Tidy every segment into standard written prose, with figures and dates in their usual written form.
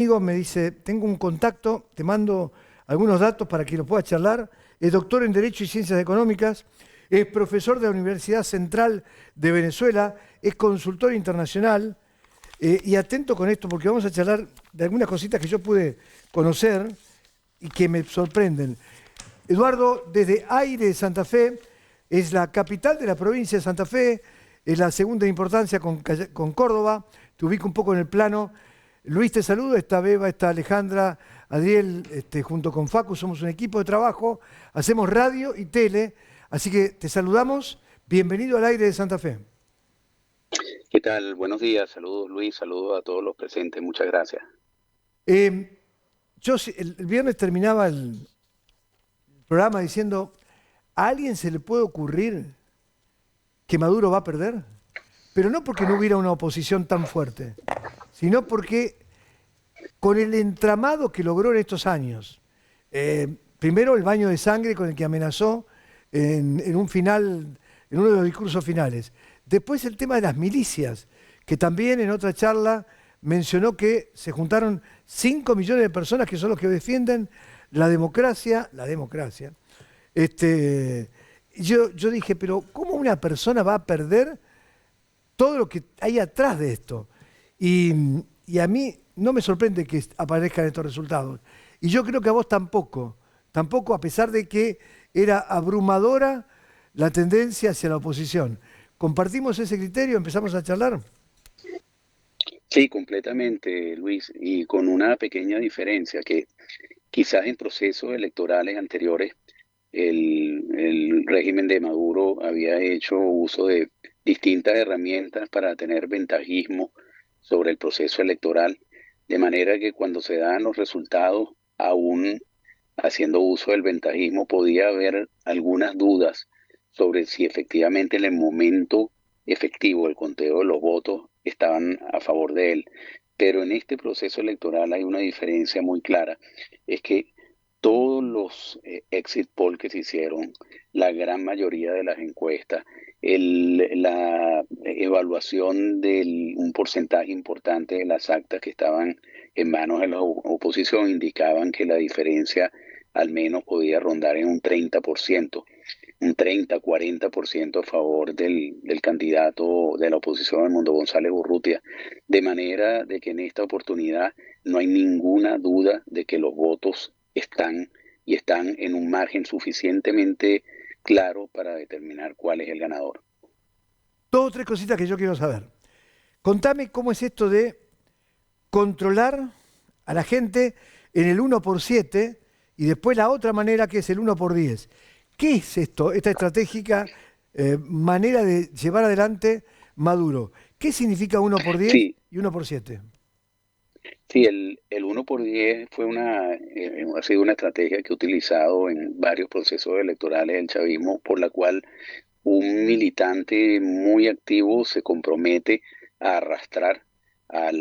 amigo me dice, tengo un contacto, te mando algunos datos para que lo puedas charlar. Es doctor en Derecho y Ciencias Económicas, es profesor de la Universidad Central de Venezuela, es consultor internacional. Y atento con esto, porque vamos a charlar de algunas cositas que yo pude conocer y que me sorprenden. Eduardo, desde Aire de Santa Fe, es la capital de la provincia de Santa Fe, es la segunda importancia con Córdoba, te ubico un poco en el plano. Luis, te saludo, está Beba, está Alejandra, Adriel, junto con Facu, somos un equipo de trabajo, hacemos radio y tele, así que te saludamos, bienvenido al Aire de Santa Fe. ¿Qué tal? Buenos días, saludos Luis, saludos a todos los presentes, muchas gracias. Eh, el viernes terminaba el programa diciendo, ¿a alguien se le puede ocurrir que Maduro va a perder? Pero no porque no hubiera una oposición tan fuerte, sino porque con el entramado que logró en estos años, primero el baño de sangre con el que amenazó en un final, en uno de los discursos finales, después el tema de las milicias, que también en otra charla mencionó que se juntaron 5 millones de personas que son los que defienden la democracia. Este, yo dije, pero ¿cómo una persona va a perder todo lo que hay atrás de esto? Y, y a mí no me sorprende que aparezcan estos resultados. Y yo creo que a vos tampoco, tampoco a pesar de que era abrumadora la tendencia hacia la oposición. ¿Compartimos ese criterio? ¿Empezamos a charlar? Sí, completamente Luis, y con una pequeña diferencia que quizás en procesos electorales anteriores el régimen de Maduro había hecho uso de distintas herramientas para tener ventajismo sobre el proceso electoral, de manera que cuando se dan los resultados, aún haciendo uso del ventajismo, podía haber algunas dudas sobre si efectivamente en el momento efectivo el conteo de los votos estaban a favor de él. Pero en este proceso electoral hay una diferencia muy clara, es que todos los exit poll que se hicieron, la gran mayoría de las encuestas, la evaluación de un porcentaje importante de las actas que estaban en manos de la oposición indicaban que la diferencia al menos podía rondar en un 30%, un 30-40% a favor del candidato de la oposición, Edmundo González Urrutia, de manera de que en esta oportunidad no hay ninguna duda de que los votos están en un margen suficientemente claro para determinar cuál es el ganador. Dos o tres cositas que yo quiero saber. Contame cómo es esto de controlar a la gente en el 1 por 7 y después la otra manera que es el 1 por 10. ¿Qué es esto, esta estratégica manera de llevar adelante Maduro? ¿Qué significa 1 por 10 Sí, y 1 por 7? sí, el 1 por 10 ha sido una estrategia que ha utilizado en varios procesos electorales del chavismo, por la cual un militante muy activo se compromete a arrastrar a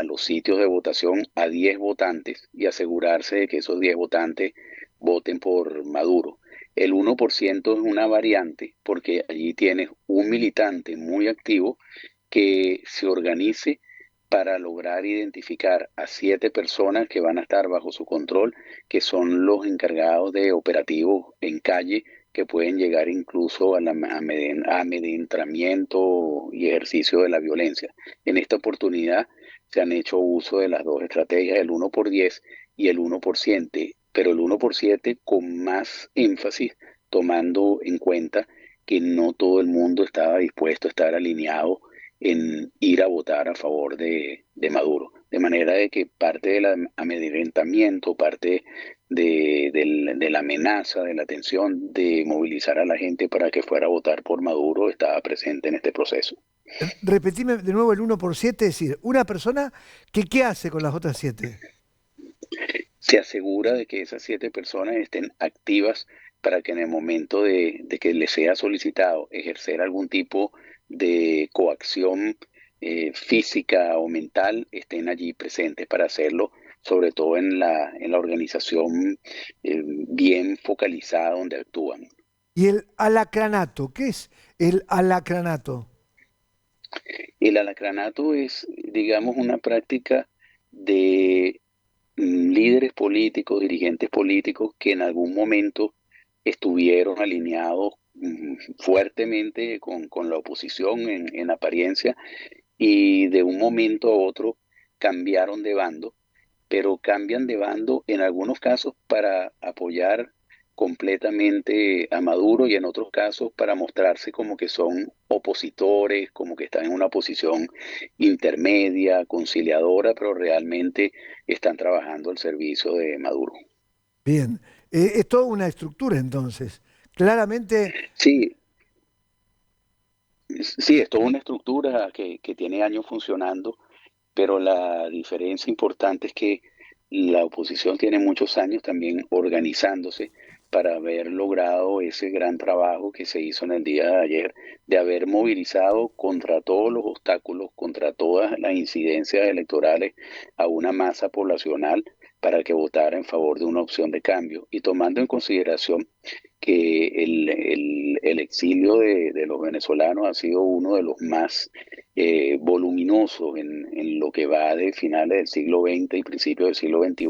los sitios de votación a 10 votantes y asegurarse de que esos 10 votantes voten por Maduro. El 1% es una variante porque allí tienes un militante muy activo que se organice para lograr identificar a 7 personas que van a estar bajo su control, que son los encargados de operativos en calle, que pueden llegar incluso al amedrentamiento y ejercicio de la violencia. En esta oportunidad se han hecho uso de las dos estrategias, el 1 por 10 y el 1 por 7, pero el 1 por 7 con más énfasis, tomando en cuenta que no todo el mundo estaba dispuesto a estar alineado en ir a votar a favor de Maduro. De manera de que parte del amedrentamiento, parte de la amenaza, de la tensión de movilizar a la gente para que fuera a votar por Maduro estaba presente en este proceso. Repetime de nuevo el 1 por 7, es decir, una persona que ¿qué hace con las otras 7? Se asegura de que esas 7 personas estén activas para que en el momento de que les sea solicitado ejercer algún tipo de coacción física o mental, estén allí presentes para hacerlo, sobre todo en la organización bien focalizada donde actúan. Y el alacranato, ¿qué es el alacranato? El alacranato es, digamos, una práctica de líderes políticos, dirigentes políticos que en algún momento estuvieron alineados fuertemente con la oposición en apariencia y de un momento a otro cambiaron de bando, pero cambian de bando en algunos casos para apoyar completamente a Maduro y en otros casos para mostrarse como que son opositores, como que están en una posición intermedia, conciliadora, pero realmente están trabajando al servicio de Maduro. Bien. Es toda una estructura entonces. Claramente, Sí, sí, es toda una estructura que tiene años funcionando, pero la diferencia importante es que la oposición tiene muchos años también organizándose para haber logrado ese gran trabajo que se hizo en el día de ayer, de haber movilizado contra todos los obstáculos, contra todas las incidencias electorales a una masa poblacional para que votara en favor de una opción de cambio y tomando en consideración que el exilio de los venezolanos ha sido uno de los más voluminosos en lo que va de finales del siglo XX y principios del siglo XXI.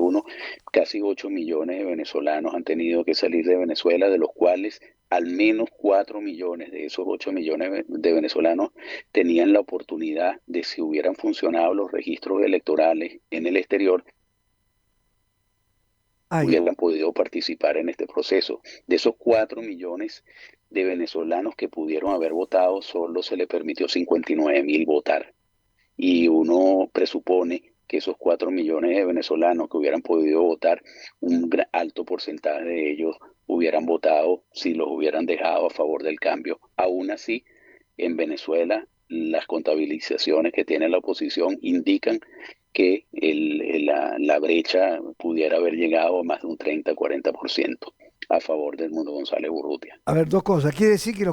Casi 8 millones de venezolanos han tenido que salir de Venezuela, de los cuales al menos 4 millones de esos 8 millones de venezolanos tenían la oportunidad de, si hubieran funcionado los registros electorales en el exterior, hay. hubieran podido participar en este proceso. De esos 4 millones de venezolanos que pudieron haber votado, solo se le permitió 59.000 votar. Y uno presupone que esos 4 millones de venezolanos que hubieran podido votar, un alto porcentaje de ellos hubieran votado si los hubieran dejado a favor del cambio. Aún así, en Venezuela, las contabilizaciones que tiene la oposición indican que la brecha pudiera haber llegado a más de un 30-40% a favor del Mundo González Urrutia. A ver, dos cosas. Quiere decir que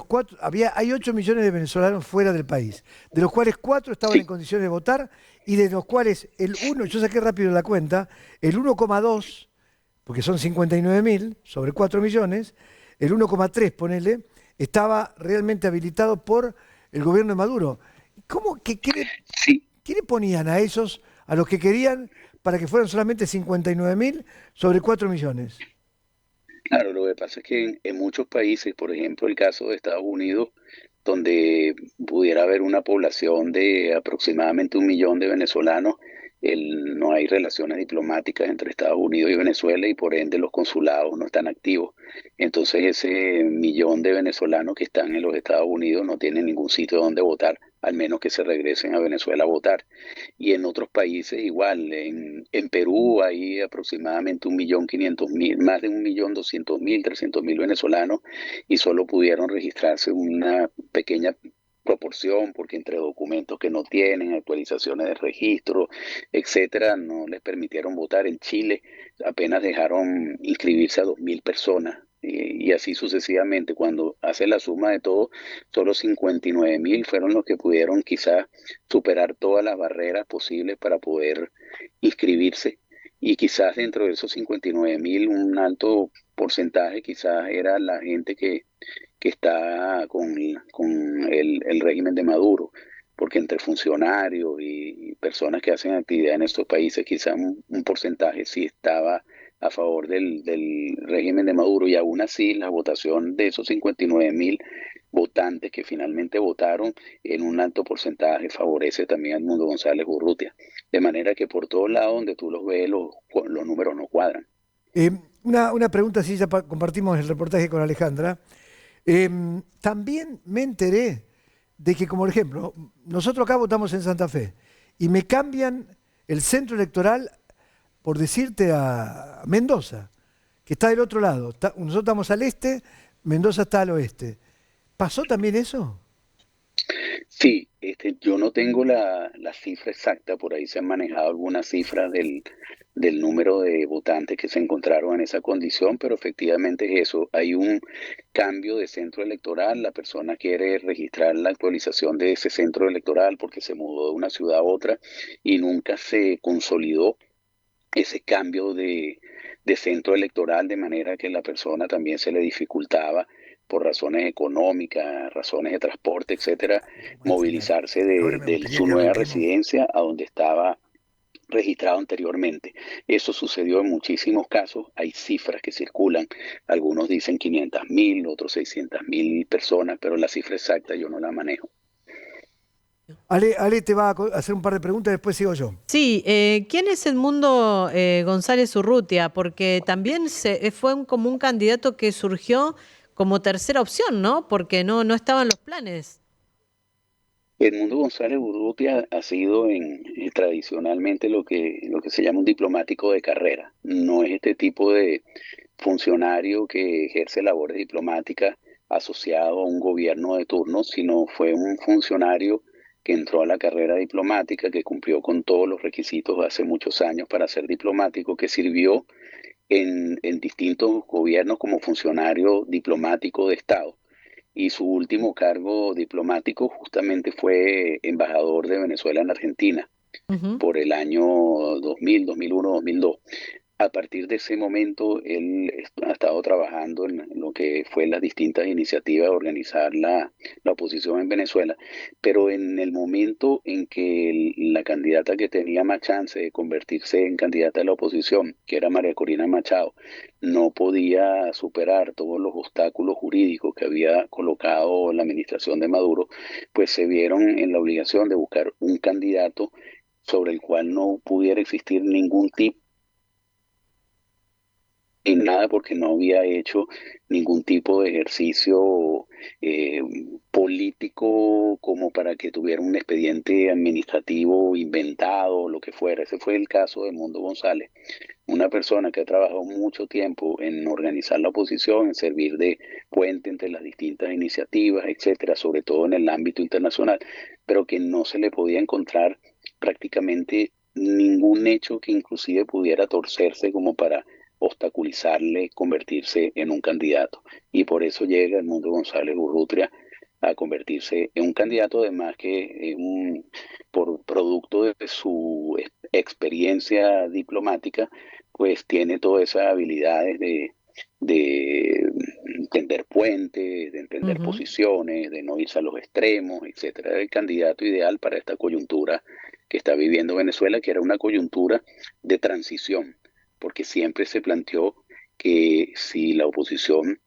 hay 8 millones de venezolanos fuera del país, de los cuales 4 estaban en Sí, condiciones de votar y de los cuales el uno, yo saqué rápido la cuenta, el 1,2, porque son 59.000 sobre 4 millones, el 1,3, ponele, estaba realmente habilitado por el gobierno de Maduro. ¿Cómo, sí. qué le ponían a esos, a los que querían, para que fueran solamente 59.000 sobre 4 millones? Claro, lo que pasa es que en muchos países, por ejemplo el caso de Estados Unidos, donde pudiera haber una población de aproximadamente 1 millón de venezolanos, no hay relaciones diplomáticas entre Estados Unidos y Venezuela y por ende los consulados no están activos. Entonces ese millón de venezolanos que están en los Estados Unidos no tienen ningún sitio donde votar, al menos que se regresen a Venezuela a votar. Y en otros países igual, en Perú hay aproximadamente 1.500.000, más de 1.200.000, 300.000 venezolanos y solo pudieron registrarse una pequeña proporción porque entre documentos que no tienen, actualizaciones de registro, etcétera, no les permitieron votar. En Chile apenas dejaron inscribirse a 2.000 personas y así sucesivamente. Cuando hace la suma de todo, solo 59.000 fueron los que pudieron quizás superar todas las barreras posibles para poder inscribirse y quizás dentro de esos 59.000 un alto porcentaje quizás era la gente que está con el régimen de Maduro, porque entre funcionarios y personas que hacen actividad en estos países, quizás un porcentaje sí estaba a favor del régimen de Maduro y aún así la votación de esos 59.000 votantes que finalmente votaron en un alto porcentaje favorece también al Mundo González Urrutia. De manera que por todos lados donde tú los ves, los números no cuadran. Eh, una pregunta, si ya compartimos el reportaje con Alejandra. También me enteré de que, como por ejemplo, nosotros acá votamos en Santa Fe y me cambian el centro electoral, por decirte, a Mendoza, que está del otro lado. Nosotros estamos al este, Mendoza está al oeste. ¿Pasó también eso? Sí, yo no tengo la cifra exacta, por ahí se han manejado algunas cifras del número de votantes que se encontraron en esa condición, pero efectivamente es eso, hay un cambio de centro electoral, la persona quiere registrar la actualización de ese centro electoral porque se mudó de una ciudad a otra y nunca se consolidó ese cambio de centro electoral de manera que la persona también se le dificultaba por razones económicas, razones de transporte, etcétera, Como al final. movilizarse Ahora me de gustaría su que nueva arranquemos. residencia a donde estaba registrado anteriormente. Eso sucedió en muchísimos casos, hay cifras que circulan, algunos dicen 500.000, otros 600.000 personas, pero la cifra exacta yo no la manejo. Ale te va a hacer un par de preguntas, después sigo yo. Sí, ¿quién es Edmundo González Urrutia? Porque también fue como un candidato que surgió como tercera opción, ¿no? Porque no estaba en los planes. Edmundo González Urrutia ha sido tradicionalmente lo que se llama un diplomático de carrera. No es este tipo de funcionario que ejerce labores diplomáticas asociado a un gobierno de turno, sino fue un funcionario que entró a la carrera diplomática, que cumplió con todos los requisitos hace muchos años para ser diplomático, que sirvió en distintos gobiernos como funcionario diplomático de Estado. Y su último cargo diplomático justamente fue embajador de Venezuela en Argentina Ujú. por el año 2000, 2001, 2002. A partir de ese momento, él ha estado trabajando en lo que fue las distintas iniciativas de organizar la oposición en Venezuela, pero en el momento en que la candidata que tenía más chance de convertirse en candidata de la oposición, que era María Corina Machado, no podía superar todos los obstáculos jurídicos que había colocado la administración de Maduro, pues se vieron en la obligación de buscar un candidato sobre el cual no pudiera existir ningún tipo y nada porque no había hecho ningún tipo de ejercicio eh, político como para que tuviera un expediente administrativo inventado, lo que fuera. Ese fue el caso de Mundo González, una persona que ha trabajado mucho tiempo en organizar la oposición, en servir de puente entre las distintas iniciativas, etcétera, sobre todo en el ámbito internacional, pero que no se le podía encontrar prácticamente ningún hecho que inclusive pudiera torcerse como para obstaculizarle convertirse en un candidato. Y por eso llega Edmundo González Urrutia a convertirse en un candidato, además que por producto de su experiencia diplomática, pues tiene todas esas habilidades de entender puentes, de entender Ujú. posiciones, de no irse a los extremos, etcétera. Era el candidato ideal para esta coyuntura que está viviendo Venezuela, que era una coyuntura de transición, porque siempre se planteó que si la oposición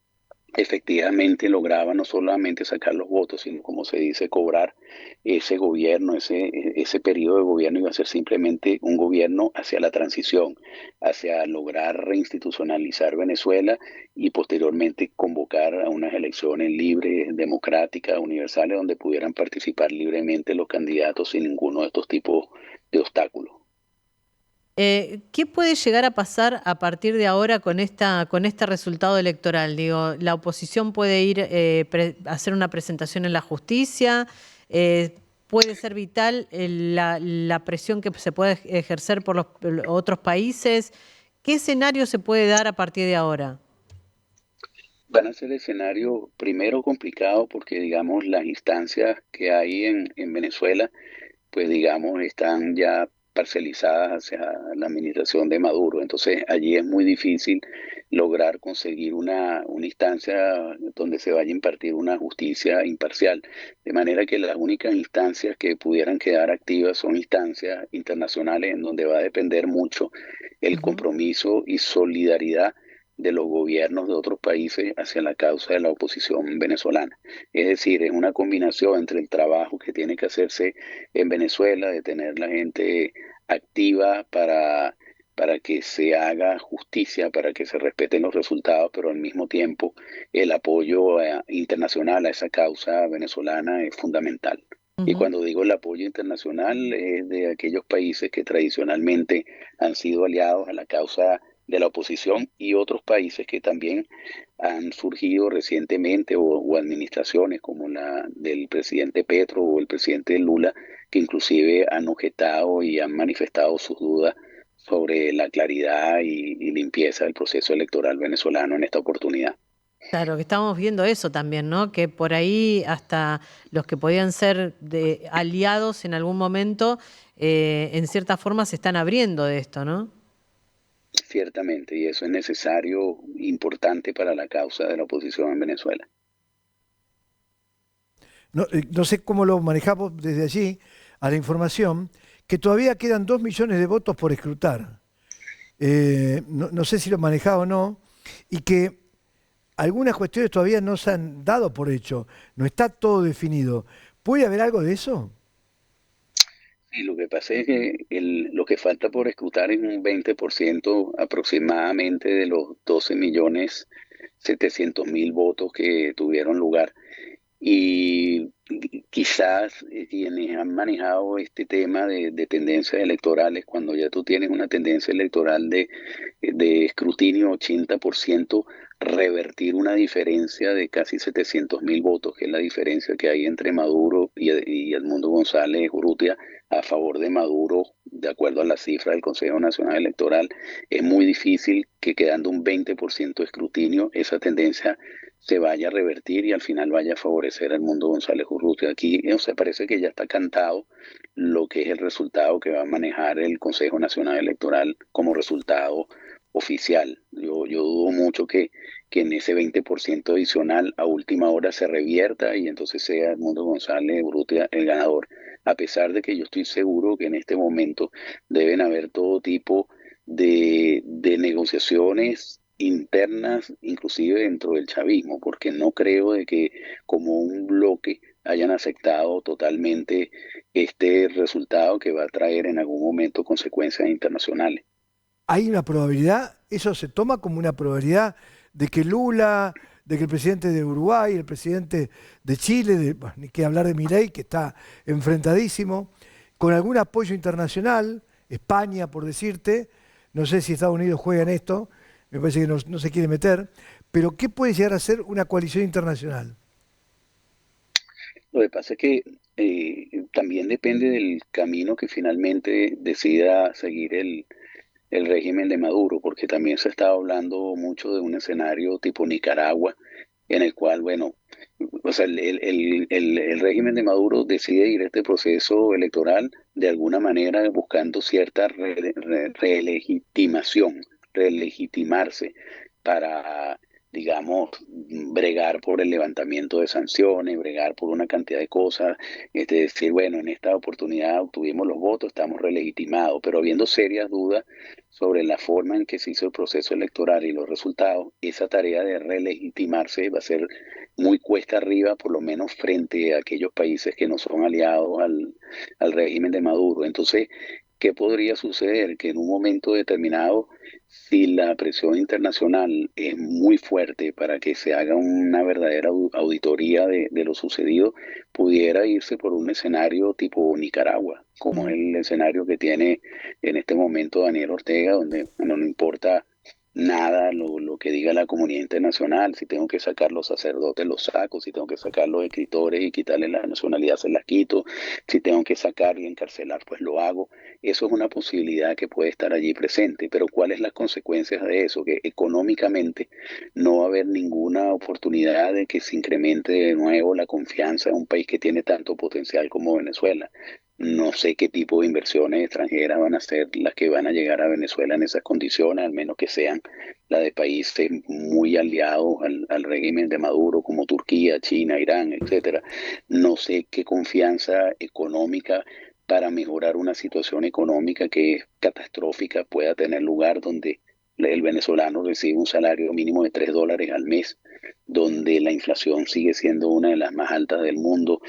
efectivamente lograba no solamente sacar los votos, sino como se dice, cobrar ese gobierno, ese periodo de gobierno iba a ser simplemente un gobierno hacia la transición, hacia lograr reinstitucionalizar Venezuela y posteriormente convocar a unas elecciones libres, democráticas, universales, donde pudieran participar libremente los candidatos sin ninguno de estos tipos de obstáculos. ¿Qué puede llegar a pasar a partir de ahora con este resultado electoral? Digo, la oposición puede ir a hacer una presentación en la justicia, puede ser vital la presión que se puede ejercer por los otros países. ¿Qué escenario se puede dar a partir de ahora? Van a ser escenarios primero complicados porque, digamos, las instancias que hay en Venezuela pues digamos, están ya parcializadas hacia la administración de Maduro. Entonces, allí es muy difícil lograr conseguir una instancia donde se vaya a impartir una justicia imparcial. De manera que las únicas instancias que pudieran quedar activas son instancias internacionales en donde va a depender mucho el Ujú. compromiso y solidaridad de los gobiernos de otros países hacia la causa de la oposición venezolana. Es decir, es una combinación entre el trabajo que tiene que hacerse en Venezuela, de tener la gente activa para que se haga justicia, para que se respeten los resultados, pero al mismo tiempo el apoyo internacional a esa causa venezolana es fundamental. Y Ujú. cuando digo el apoyo internacional es de aquellos países que tradicionalmente han sido aliados a la causa de la oposición y otros países que también han surgido recientemente o administraciones como la del presidente Petro o el presidente Lula, que inclusive han objetado y han manifestado sus dudas sobre la claridad y limpieza del proceso electoral venezolano en esta oportunidad. Claro, que estamos viendo eso también, ¿no? Que por ahí hasta los que podían ser aliados en algún momento, en cierta forma se están abriendo de esto, ¿no? Ciertamente, y eso es necesario, importante para la causa de la oposición en Venezuela. No, no sé cómo lo manejamos desde allí a la información que todavía quedan 2 millones de votos por escrutar. No sé si lo manejaba o no, y que algunas cuestiones todavía no se han dado por hecho, no está todo definido. ¿Puede haber algo de eso? Y lo que pasa es que lo que falta por escrutar es un 20% aproximadamente de los 12.700.000 votos que tuvieron lugar. Y quizás quienes han manejado este tema de tendencias electorales, cuando ya tú tienes una tendencia electoral de escrutinio 80%, revertir una diferencia de casi 700.000 votos, que es la diferencia que hay entre Maduro y Edmundo González Urrutia a favor de Maduro, de acuerdo a la cifra del Consejo Nacional Electoral, es muy difícil que quedando un 20% de escrutinio, esa tendencia se vaya a revertir y al final vaya a favorecer al Mundo González Urrutia. Aquí, o sea, parece que ya está cantado lo que es el resultado que va a manejar el Consejo Nacional Electoral como resultado oficial. Yo dudo mucho que en ese 20% adicional a última hora se revierta y entonces sea el Mundo González Urrutia el ganador. A pesar de que yo estoy seguro que en este momento deben haber todo tipo de negociaciones internas, inclusive dentro del chavismo, porque no creo de que como un bloque hayan aceptado totalmente este resultado que va a traer en algún momento consecuencias internacionales. ¿Hay una probabilidad, eso se toma como una probabilidad de que Lula, de que el presidente de Uruguay, el presidente de Chile, bueno, ni que hablar de Milei, que está enfrentadísimo, con algún apoyo internacional, España, por decirte, no sé si Estados Unidos juega en esto, me parece que no se quiere meter, pero ¿qué puede llegar a ser una coalición internacional? Lo que pasa es que también depende del camino que finalmente decida seguir el régimen de Maduro, porque también se está hablando mucho de un escenario tipo Nicaragua, en el cual, bueno, o sea, el régimen de Maduro decide ir a este proceso electoral de alguna manera buscando cierta relegitimación, relegitimarse para, digamos, bregar por el levantamiento de sanciones, bregar por una cantidad de cosas, decir, bueno, en esta oportunidad obtuvimos los votos, estamos relegitimados, pero habiendo serias dudas sobre la forma en que se hizo el proceso electoral y los resultados, esa tarea de relegitimarse va a ser muy cuesta arriba, por lo menos frente a aquellos países que no son aliados al régimen de Maduro. Entonces, ¿qué podría suceder? Que en un momento determinado, si la presión internacional es muy fuerte para que se haga una verdadera auditoría de lo sucedido, pudiera irse por un escenario tipo Nicaragua, como es Mm. el escenario que tiene en este momento Daniel Ortega, donde no le importa nada lo que diga la comunidad internacional. Si tengo que sacar los sacerdotes, los saco. Si tengo que sacar los escritores y quitarles la nacionalidad, se las quito. Si tengo que sacar y encarcelar, pues lo hago. Eso es una posibilidad que puede estar allí presente, pero ¿cuáles las consecuencias de eso? Que económicamente no va a haber ninguna oportunidad de que se incremente de nuevo la confianza en un país que tiene tanto potencial como Venezuela. No sé qué tipo de inversiones extranjeras van a ser las que van a llegar a Venezuela en esas condiciones, al menos que sean la de países muy aliados al régimen de Maduro, como Turquía, China, Irán, etcétera. No sé qué confianza económica para mejorar una situación económica que es catastrófica pueda tener lugar donde el venezolano recibe un salario mínimo de $3 al mes, donde la inflación sigue siendo una de las más altas del mundo,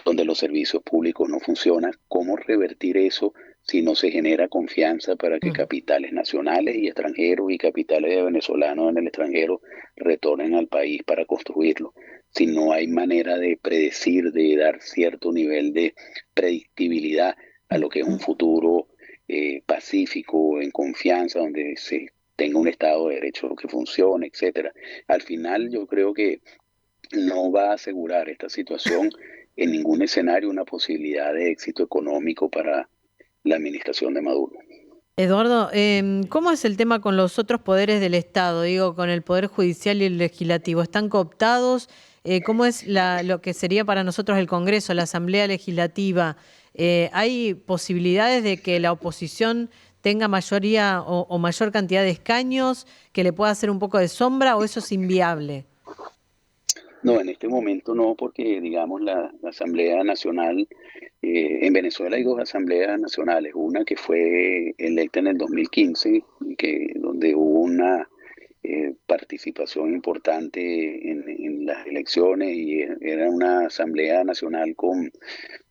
donde los servicios públicos no funcionan. ¿Cómo revertir eso si no se genera confianza para que Mm. capitales nacionales y extranjeros y capitales de venezolanos en el extranjero retornen al país para construirlo? Si no hay manera de predecir, de dar cierto nivel de predictibilidad a lo que es un futuro pacífico, en confianza, donde se tenga un Estado de Derecho que funcione, etcétera. Al final yo creo que no va a asegurar esta situación en ningún escenario una posibilidad de éxito económico para la administración de Maduro. Eduardo, ¿cómo es el tema con los otros poderes del Estado? Digo, con el Poder Judicial y el Legislativo. ¿Están cooptados? ¿Cómo es lo que sería para nosotros el Congreso, la Asamblea Legislativa? ¿Hay posibilidades de que la oposición tenga mayoría o mayor cantidad de escaños, que le pueda hacer un poco de sombra, o eso es inviable? No, en este momento no, porque digamos la Asamblea Nacional, en Venezuela hay dos asambleas nacionales, una que fue electa en el 2015, donde hubo una participación importante en las elecciones y era una Asamblea Nacional con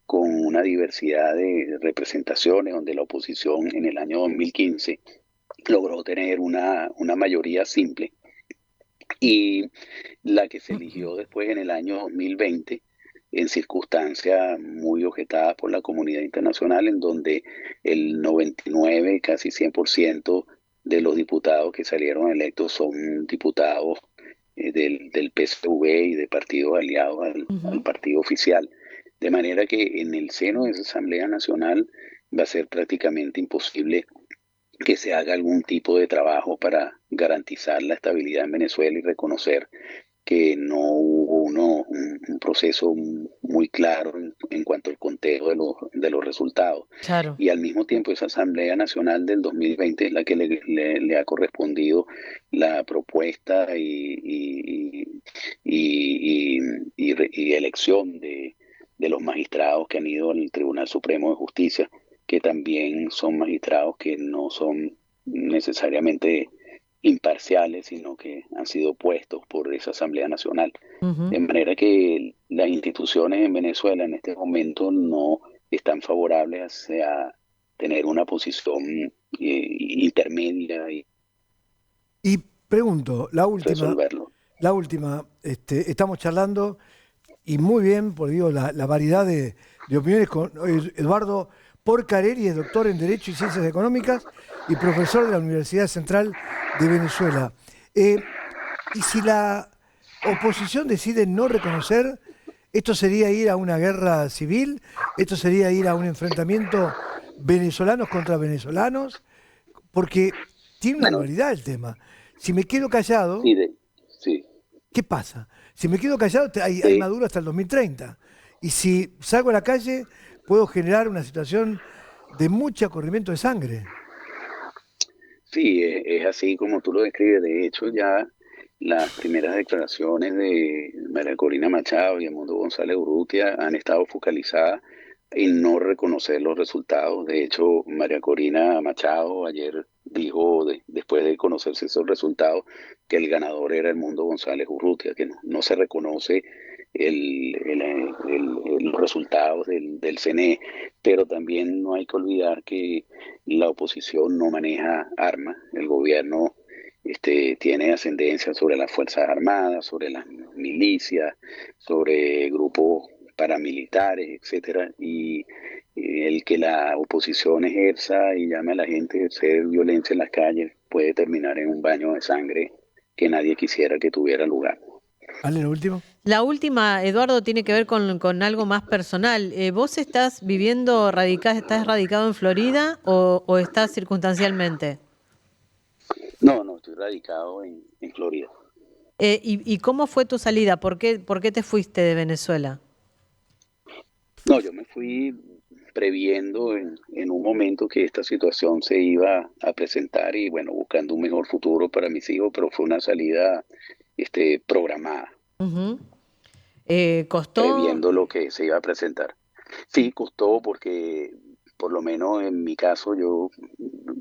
una diversidad de representaciones, donde la oposición en el año 2015 logró tener una mayoría simple. Y la que se eligió después en el año 2020, en circunstancias muy objetadas por la comunidad internacional, en donde el 99, casi 100% de los diputados que salieron electos son diputados del PSV y de partidos aliados al partido oficial. De manera que en el seno de esa Asamblea Nacional va a ser prácticamente imposible que se haga algún tipo de trabajo para garantizar la estabilidad en Venezuela y reconocer que no hubo un proceso muy claro en cuanto al conteo de los resultados. Claro. Y al mismo tiempo esa Asamblea Nacional del 2020 es la que le ha correspondido la propuesta y elección de los magistrados que han ido al Tribunal Supremo de Justicia, que también son magistrados que no son necesariamente imparciales, sino que han sido puestos por esa Asamblea Nacional. De manera que las instituciones en Venezuela en este momento no están favorables hacia tener una posición intermedia Y pregunto, resolverlo. la última, estamos charlando y muy bien, por digo, la variedad de opiniones con Eduardo Porcarelli, es doctor en Derecho y Ciencias Económicas y profesor de la Universidad Central de Venezuela. Y si la oposición decide no reconocer, ¿esto sería ir a una guerra civil? ¿Esto sería ir a un enfrentamiento venezolanos contra venezolanos? Porque tiene una dualidad el tema. Si me quedo callado, Sí. ¿qué pasa? Si me quedo callado, hay Maduro hasta el 2030. Y si salgo a la calle, puedo generar una situación de mucho corrimiento de sangre. Sí, es así como tú lo describes. De hecho, ya las primeras declaraciones de María Corina Machado y Edmundo González Urrutia han estado focalizadas en no reconocer los resultados. De hecho, María Corina Machado ayer dijo, después de conocerse esos resultados, que el ganador era Edmundo González Urrutia, que no se reconoce los resultados del CNE, pero también no hay que olvidar que la oposición no maneja armas. El gobierno tiene ascendencia sobre las Fuerzas Armadas, sobre las milicias, sobre grupos paramilitares, etcétera, y el que la oposición ejerza y llame a la gente a hacer violencia en las calles puede terminar en un baño de sangre que nadie quisiera que tuviera lugar. ¿Ale, lo último? La última, Eduardo, tiene que ver con algo más personal. ¿Vos estás estás radicado en Florida o estás circunstancialmente? No, estoy radicado en Florida. ¿Y cómo fue tu salida? ¿Por qué te fuiste de Venezuela? No, yo me fui previendo en un momento que esta situación se iba a presentar y bueno, buscando un mejor futuro para mis hijos, pero fue una salida programada, ¿Costó? previendo lo que se iba a presentar. Sí, costó porque por lo menos en mi caso yo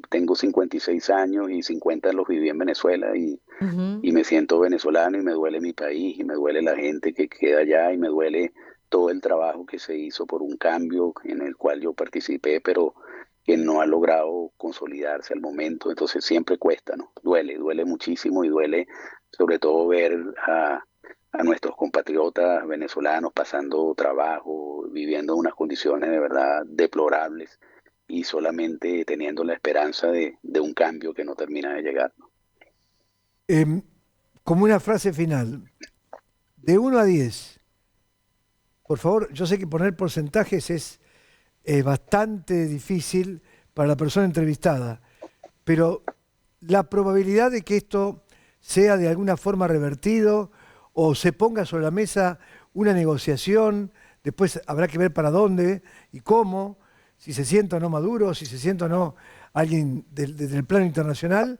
tengo 56 años y 50 los viví en Venezuela y me siento venezolano y me duele mi país y me duele la gente que queda allá y me duele todo el trabajo que se hizo por un cambio en el cual yo participé, pero que no ha logrado consolidarse al momento. Entonces siempre cuesta, ¿no? Duele muchísimo y duele sobre todo ver a nuestros compatriotas venezolanos pasando trabajo, viviendo unas condiciones de verdad deplorables y solamente teniendo la esperanza de un cambio que no termina de llegar, ¿no? Como una frase final, de 1 a 10, por favor, yo sé que poner porcentajes es bastante difícil para la persona entrevistada, pero la probabilidad de que esto sea de alguna forma revertido o se ponga sobre la mesa una negociación, después habrá que ver para dónde y cómo, si se sienta o no Maduro, si se sienta o no alguien del plano internacional.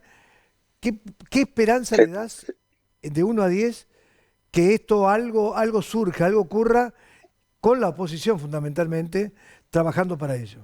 ¿Qué esperanza le das de 1 a 10 que esto algo surja, algo ocurra con la oposición fundamentalmente, trabajando para ello.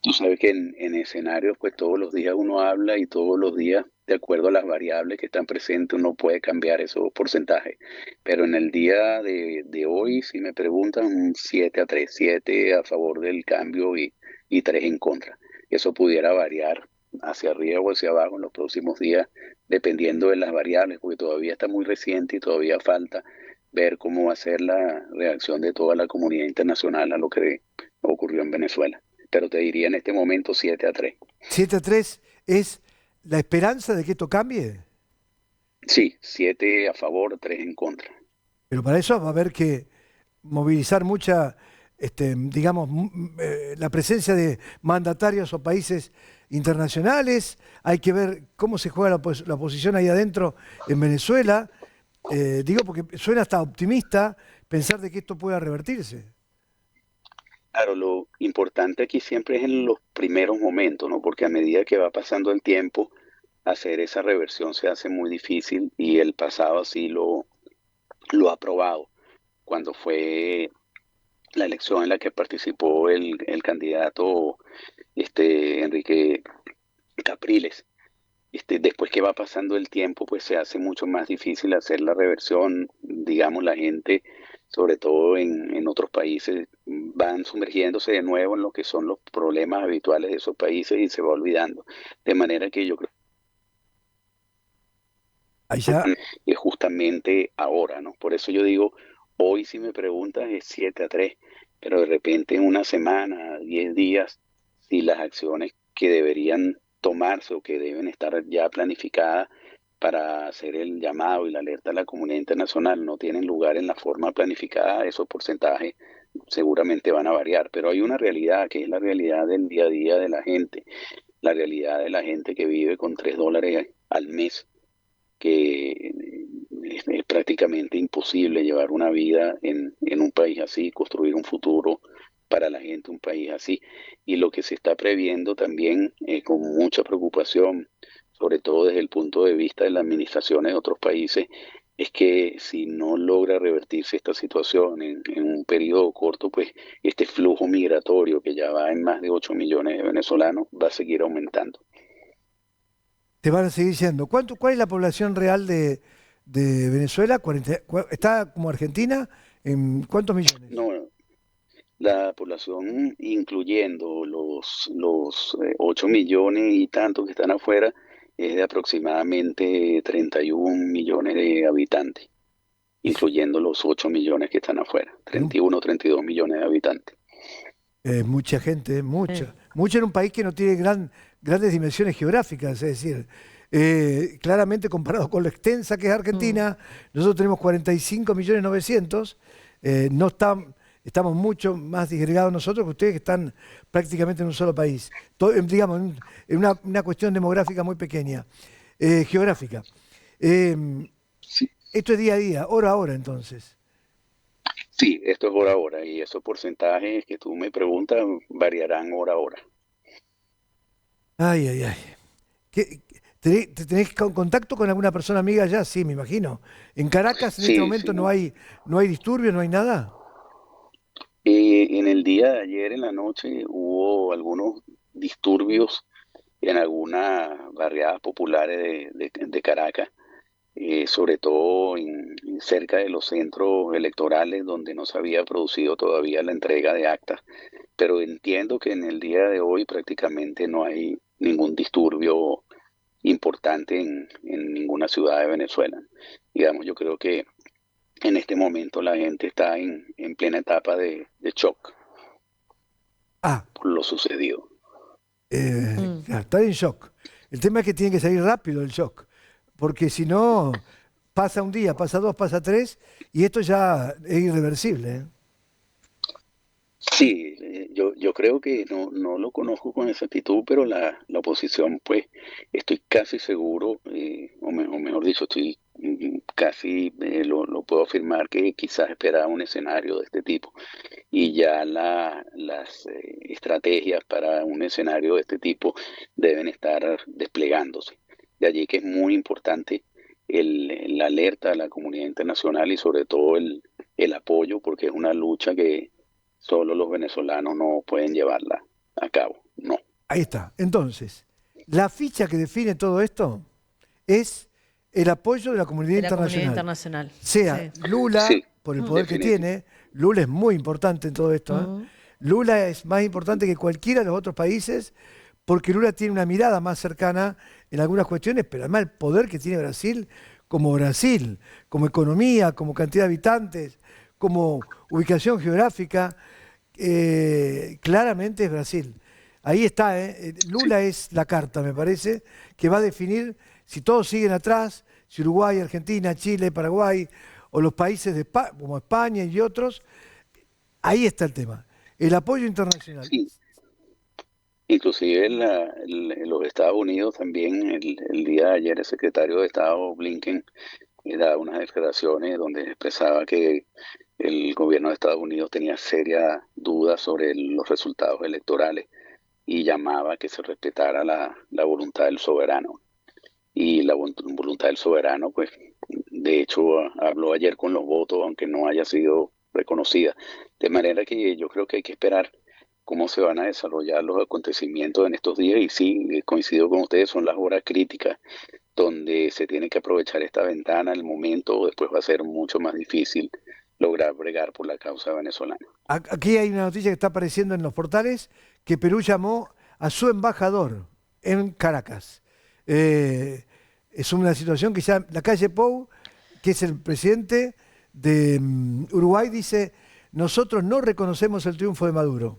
Tú sabes que en escenarios, pues todos los días uno habla y todos los días, de acuerdo a las variables que están presentes, uno puede cambiar esos porcentajes. Pero en el día de hoy, si me preguntan, un 7-3, 7 a favor del cambio y 3 en contra. Eso pudiera variar hacia arriba o hacia abajo en los próximos días, dependiendo de las variables, porque todavía está muy reciente y todavía falta ver cómo va a ser la reacción de toda la comunidad internacional a lo que ocurrió en Venezuela, pero te diría en este momento 7-3. 7-3 es la esperanza de que esto cambie, Sí, 7 a favor, 3 en contra. pero para eso va a haber que movilizar mucha, digamos, la presencia de mandatarios o países internacionales. Hay que ver cómo se juega la oposición ahí adentro en Venezuela. Digo porque suena hasta optimista pensar de que esto pueda revertirse. Claro, lo importante aquí siempre es en los primeros momentos, ¿no? Porque a medida que va pasando el tiempo, hacer esa reversión se hace muy difícil y el pasado así lo ha probado. Cuando fue la elección en la que participó el candidato Enrique Capriles. Después que va pasando el tiempo, pues se hace mucho más difícil hacer la reversión. Digamos, la gente, sobre todo en otros países, van sumergiéndose de nuevo en lo que son los problemas habituales de esos países y se va olvidando. De manera que yo creo Allá, que es justamente ahora, ¿no? Por eso yo digo, hoy si me preguntas es 7-3, pero de repente en una semana, 10 días, si las acciones que deberían tomarse o que deben estar ya planificadas para hacer el llamado y la alerta a la comunidad internacional no tienen lugar en la forma planificada, esos porcentajes seguramente van a variar. Pero hay una realidad que es la realidad del día a día de la gente, la realidad de la gente que vive con $3 al mes, que es prácticamente imposible llevar una vida en un país así, construir un futuro para la gente, un país así. Y lo que se está previendo también con mucha preocupación, sobre todo desde el punto de vista de las administraciones de otros países, es que si no logra revertirse esta situación en un periodo corto, pues este flujo migratorio que ya va en más de 8 millones de venezolanos va a seguir aumentando. te van a seguir diciendo. ¿Cuál es la población real de Venezuela? ¿Está como Argentina? ¿En cuántos millones? No, la población, incluyendo los 8 millones y tantos que están afuera, es de aproximadamente 31 millones de habitantes, Es, incluyendo los 8 millones que están afuera, es un- 31 o 32 millones de habitantes. mucha gente, Sí. mucha. Mucha en un país que no tiene grandes dimensiones geográficas, es decir, claramente comparado con lo extensa que es Mm. Argentina, nosotros tenemos 45.900.000, no estamos mucho más disgregados nosotros que ustedes que están prácticamente en un solo país. Digamos, en una cuestión demográfica muy pequeña, geográfica. Eh, Sí, Esto es día a día, hora a hora entonces. sí, esto es hora a hora y esos porcentajes que tú me preguntas variarán hora a hora. Ay, ay, ay. ¿Tenés contacto con alguna persona amiga allá? Sí, me imagino. En Caracas en este Sí, momento sí. no hay disturbios, no hay nada. En el día de ayer, en la noche, hubo algunos disturbios en algunas barriadas populares de Caracas, sobre todo cerca de los centros electorales donde no se había producido todavía la entrega de actas. Pero entiendo que en el día de hoy prácticamente no hay ningún disturbio importante en ninguna ciudad de Venezuela. Digamos, yo creo que en este momento la gente está en plena etapa de shock Ah, por lo sucedido. Mm. claro, está en shock. El tema es que tiene que salir rápido el shock, porque si no, pasa un día, pasa dos, pasa tres, y esto ya es irreversible, ¿eh? Sí, yo creo que no lo conozco con exactitud, pero la oposición, pues, estoy casi seguro, o mejor dicho, estoy casi, lo puedo afirmar que quizás esperaba un escenario de este tipo. Y ya las estrategias para un escenario de este tipo deben estar desplegándose. De allí que es muy importante la alerta de la comunidad internacional y sobre todo el apoyo, porque es una lucha que solo los venezolanos no pueden llevarla a cabo. No. Ahí está. Entonces, la ficha que define todo esto es el apoyo de la comunidad De la comunidad internacional. internacional. Sea Sí. Lula, Sí, por el poder que definitivo. tiene, Lula es muy importante en todo esto. Ujú. Lula es más importante que cualquiera de los otros países porque Lula tiene una mirada más cercana en algunas cuestiones, pero además el poder que tiene Brasil, como economía, como cantidad de habitantes, como ubicación geográfica, claramente es Brasil. Ahí está, Lula es la carta, me parece, que va a definir si todos siguen atrás, si Uruguay, Argentina, Chile, Paraguay, o los países como España y otros, ahí está el tema. El apoyo internacional. Sí. Inclusive en los Estados Unidos también, el día de ayer, el secretario de Estado Blinken daba unas declaraciones donde expresaba que el gobierno de Estados Unidos tenía serias dudas sobre los resultados electorales y llamaba a que se respetara la voluntad del soberano. Y la voluntad del soberano, pues, de hecho, habló ayer con los votos, aunque no haya sido reconocida. De manera que yo creo que hay que esperar cómo se van a desarrollar los acontecimientos en estos días. Y sí, coincido con ustedes, son las horas críticas donde se tiene que aprovechar esta ventana, el momento, o después va a ser mucho más difícil lograr bregar por la causa venezolana. Aquí hay una noticia que está apareciendo en los portales que Perú llamó a su embajador en Caracas. Es una situación que ya la calle Pou, que es el presidente de Uruguay, dice, nosotros no reconocemos el triunfo de Maduro.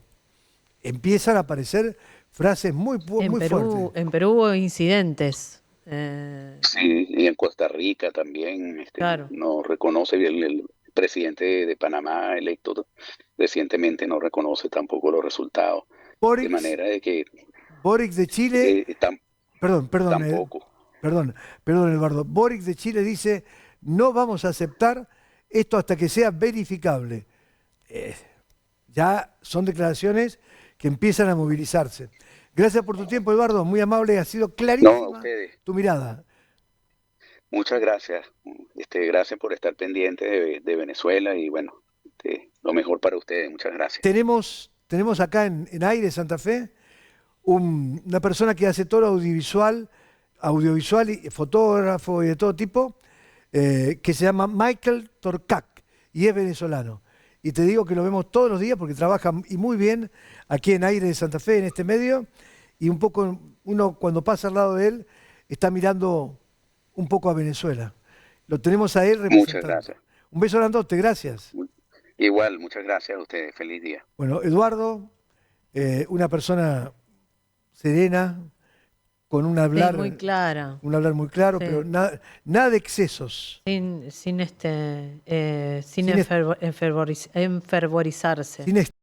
Empiezan a aparecer frases muy fuertes. En Perú hubo incidentes. Sí, y en Costa Rica también Claro. no reconoce el presidente de Panamá electo recientemente no reconoce tampoco los resultados. De Boric, manera de que Boric de Chile, perdón, tampoco. perdón, Eduardo. Boric de Chile dice, no vamos a aceptar esto hasta que sea verificable. Ya son declaraciones que empiezan a movilizarse. Gracias por tu tiempo, Eduardo, muy amable, ha sido No, a clarísima ustedes. tu mirada. Muchas gracias. Gracias por estar pendiente de Venezuela y bueno, lo mejor para ustedes. Muchas gracias. Tenemos acá en Aire, Santa Fe, una persona que hace todo lo audiovisual y fotógrafo y de todo tipo, que se llama Michael Torcac y es venezolano. Y te digo que lo vemos todos los días porque trabaja y muy bien aquí en Aire de Santa Fe, en este medio, y un poco uno cuando pasa al lado de él está mirando un poco a Venezuela. Lo tenemos a él Muchas representando. gracias. Un beso grandote, gracias. Igual, muchas gracias a ustedes. Feliz día. Bueno, Eduardo, una persona serena, con un Sí, hablar muy clara. muy claro, Sí. pero nada de excesos. Sin Sin enfervorizarse. Sin